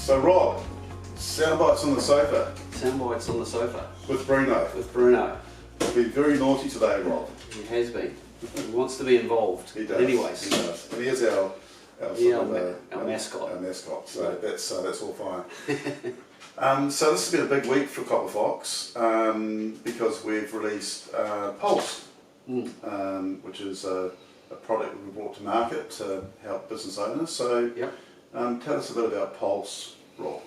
So Rob, sound bites on the sofa. Sound bites on the sofa. With Bruno. With Bruno. He's been very naughty today, Rob. He has been. He wants to be involved. He does. Anyways. He does. And he is our mascot. Our mascot. So that's all fine. So this has been a big week for CopperFox because we've released Pulse, which is a product that we brought to market to help business owners. So tell us a bit about Pulse, Rob.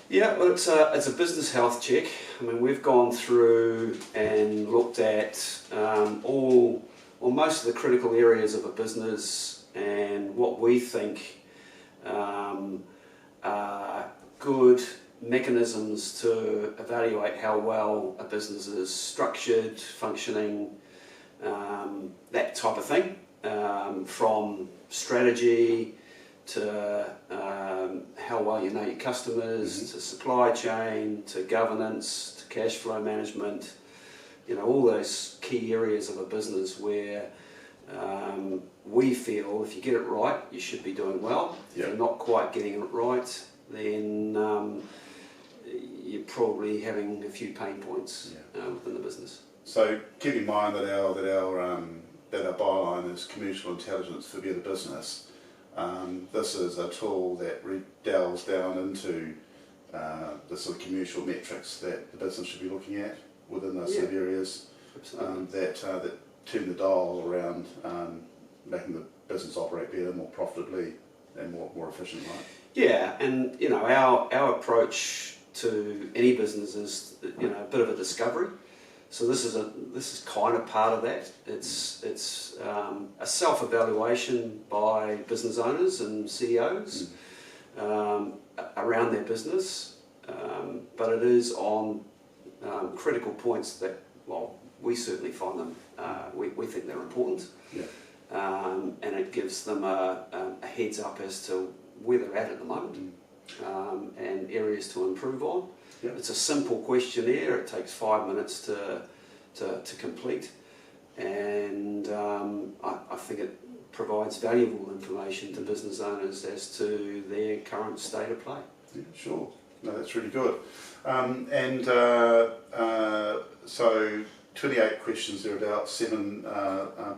Yeah, well, it's a business health check. I mean, we've gone through and looked at most of the critical areas of a business and what we think are good mechanisms to evaluate how well a business is structured, functioning, that type of thing, from strategy to how well you know your customers, to supply chain, to governance, to cash flow management, you know, all those key areas of a business where we feel if you get it right, you should be doing well. If you're not quite getting it right, then you're probably having a few pain points within the business. So keep in mind that our byline is commercial intelligence for better business. This is a tool that delves down into the sort of commercial metrics that the business should be looking at within those sort of areas that turn the dial around making the business operate better, more profitably and more efficiently. Right? Yeah, and you know our approach to any business is a bit of a discovery. So this is kind of part of that. It's a self-evaluation by business owners and CEOs around their business, but it is on critical points that, well, we certainly find them. We think they're important, and it gives them a heads up as to where they're at the moment and areas to improve on. Yep. It's a simple questionnaire. It takes 5 minutes to complete, and I think it provides valuable information to business owners as to their current state of play. Yeah, sure. No, that's really good. So 28 questions, there are about 7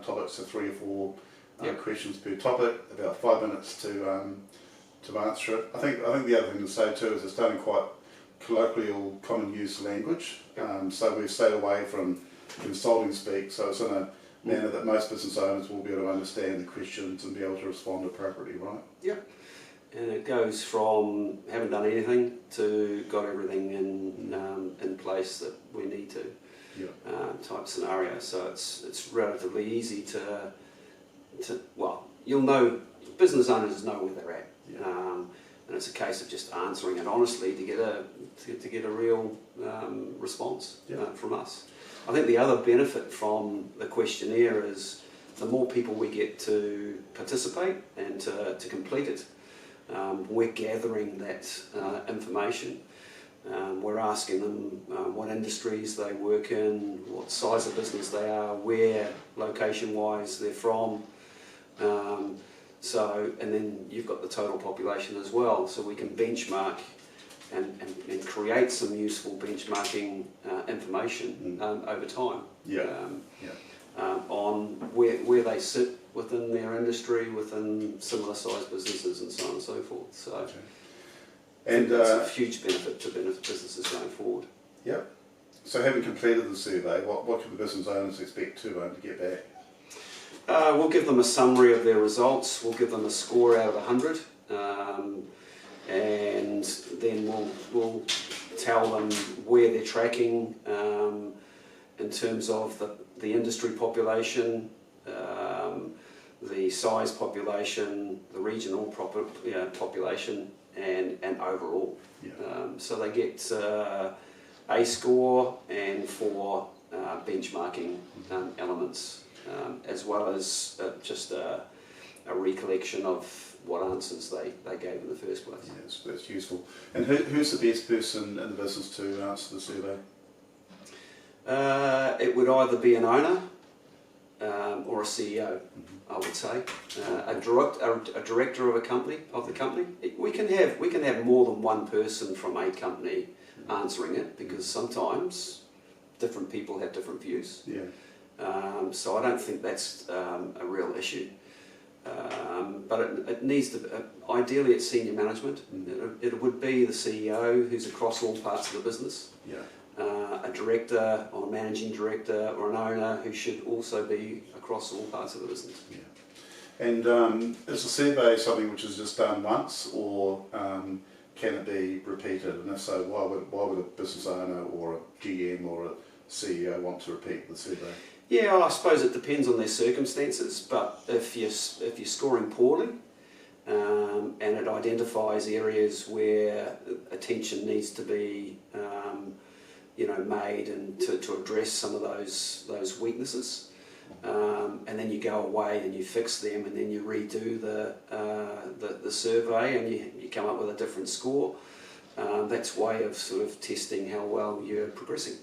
topics, so 3 or 4 questions per topic, about 5 minutes to answer it. I think the other thing to say too is it's done in quite colloquial, common use language. So we've stayed away from consulting speak, so it's in a manner that most business owners will be able to understand the questions and be able to respond appropriately, right? Yeah. And it goes from haven't done anything to got everything in place that we need to type scenario. So it's relatively easy to you'll know, business owners know where they're at. And it's a case of just answering it honestly to get a real response from us. I think the other benefit from the questionnaire is the more people we get to participate and to complete it, we're gathering that information. We're asking them what industries they work in, what size of business they are, where location-wise they're from. And then you've got the total population as well, so we can benchmark and create some useful benchmarking information over time on where they sit within their industry, within similar sized businesses and so on and so forth. So and it's a huge benefit to businesses going forward. Yep. So having completed the survey, what can the business owners expect to get back? We'll give them a summary of their results. We'll give them a score out of 100, and then we'll tell them where they're tracking in terms of the industry population, the size population, the regional population, and overall. So they get a score and 4 benchmarking elements. As well as just a recollection of what answers they gave in the first place. Yes, that's useful. And who's the best person in the business to answer the survey? It would either be an owner, or a CEO, I would say, a director of the company. We can have more than one person from a company answering it, because sometimes different people have different views. Yeah. So I don't think that's a real issue. But it needs to, ideally it's senior management. It would be the CEO who's across all parts of the business. Yeah. A director or a managing director or an owner who should also be across all parts of the business. Yeah. And is the survey something which is just done once, or can it be repeated? And if so, why would a business owner or a GM or a CEO want to repeat the survey? Yeah, I suppose it depends on their circumstances, but if you're scoring poorly, and it identifies areas where attention needs to be made and to address some of those weaknesses, and then you go away and you fix them, and then you redo the survey and you come up with a different score. That's a way of sort of testing how well you're progressing.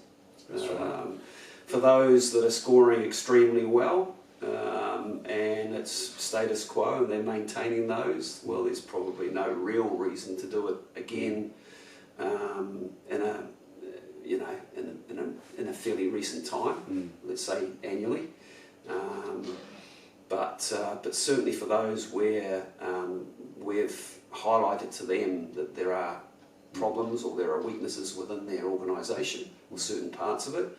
That's right. For those that are scoring extremely well, and it's status quo and they're maintaining those, well, there's probably no real reason to do it again in a fairly recent time, let's say annually. But certainly for those where we've highlighted to them that there are problems or there are weaknesses within their organisation or certain parts of it,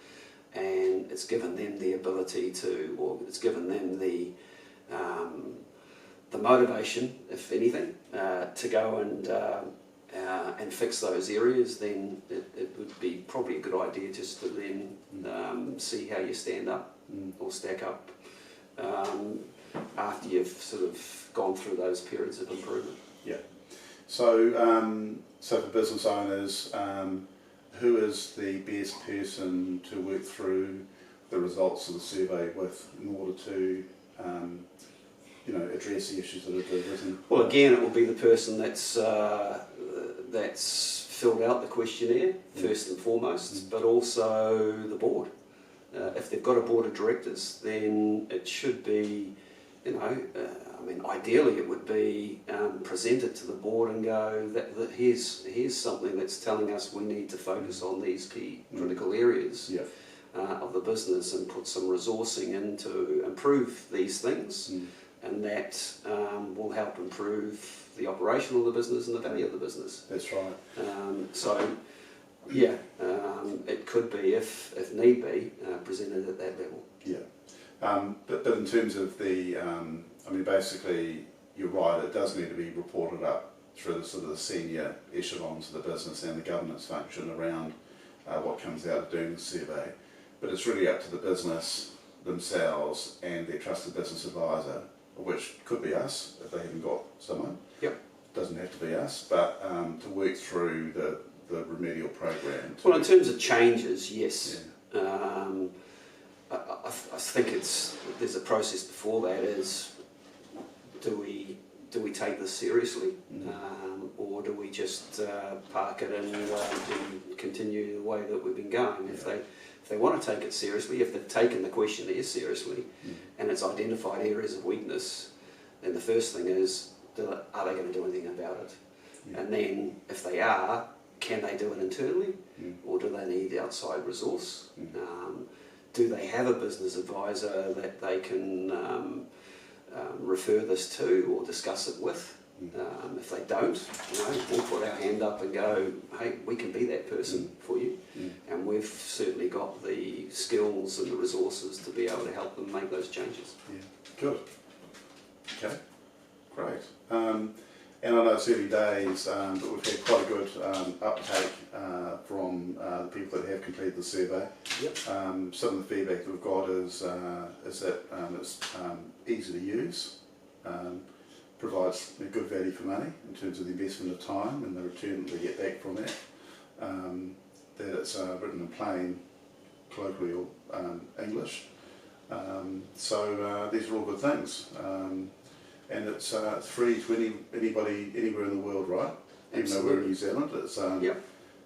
and it's given them the ability to, or it's given them the motivation, if anything, to go and fix those areas, then it would be probably a good idea just to then see how you stand up or stack up after you've sort of gone through those periods of improvement. Yeah. So, so for business owners, who is the best person to work through the results of the survey with in order to, address the issues that have arisen? Well, again, it will be the person that's filled out the questionnaire first and foremost, but also the board. If they've got a board of directors, then it should be, ideally it would be presented to the board and go, that here's something that's telling us we need to focus on these key critical areas of the business and put some resourcing in to improve these things, and that will help improve the operation of the business and the value of the business. That's right. It could be, if need be, presented at that level. Yeah. But in terms of the, basically, you're right, it does need to be reported up through the sort of the senior echelons of the business and the governance function around what comes out of doing the survey. But it's really up to the business themselves and their trusted business advisor, which could be us if they haven't got someone. Yep. Doesn't have to be us, but to work through the remedial program. Well, in terms of changes, yes. Yeah. I think there's a process before that. Is do we take this seriously, or do we just park it and continue the way that we've been going? If they want to take it seriously, if they've taken the questionnaire seriously, and it's identified areas of weakness, then the first thing is, are they going to do anything about it? Yeah. And then, if they are, can they do it internally, or do they need outside resource? Do they have a business advisor that they can refer this to or discuss it with? If they don't, we'll put our hand up and go, hey, we can be that person for you. And we've certainly got the skills and the resources to be able to help them make those changes. Yeah, good. Okay, great. And I know it's early days, but we've had quite a good uptake from the people that have completed the survey. Yep. Some of the feedback that we've got is that it's easy to use, provides a good value for money in terms of the investment of time and the return that they get back from that. That it's written in plain, colloquial English. So these are all good things. And it's free to anybody anywhere in the world, right? Even though we're in New Zealand, it's one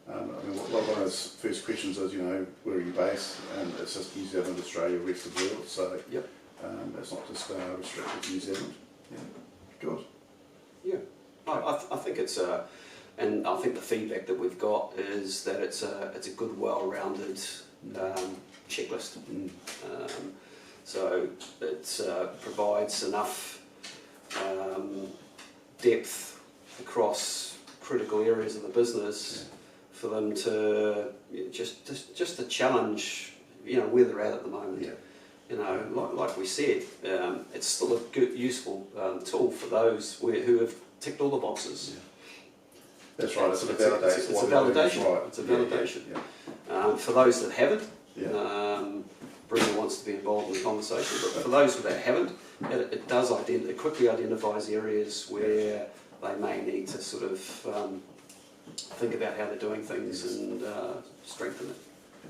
of those first questions is, where are you based? And it's just New Zealand, Australia, rest of the world. So It's not just restricted to New Zealand. Yeah, good. Yeah, I think it's and I think the feedback that we've got is that it's a good, well-rounded checklist. So it provides enough depth across critical areas of the business for them to just to challenge, where they're at the moment. Yeah. Like we said, it's still a good, useful tool for those who have ticked all the boxes. Yeah. That's right. It's a validation. It's a validation. It's a validation. Yeah. For those that haven't, Yeah. Bruno wants to be involved in the conversation. But for those that haven't, it does it quickly identifies areas where they may need to sort of think about how they're doing things and strengthen it.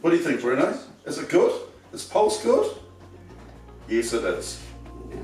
What do you think, Bruno? Is it good? Is Pulse good? Yes, it is. Yeah.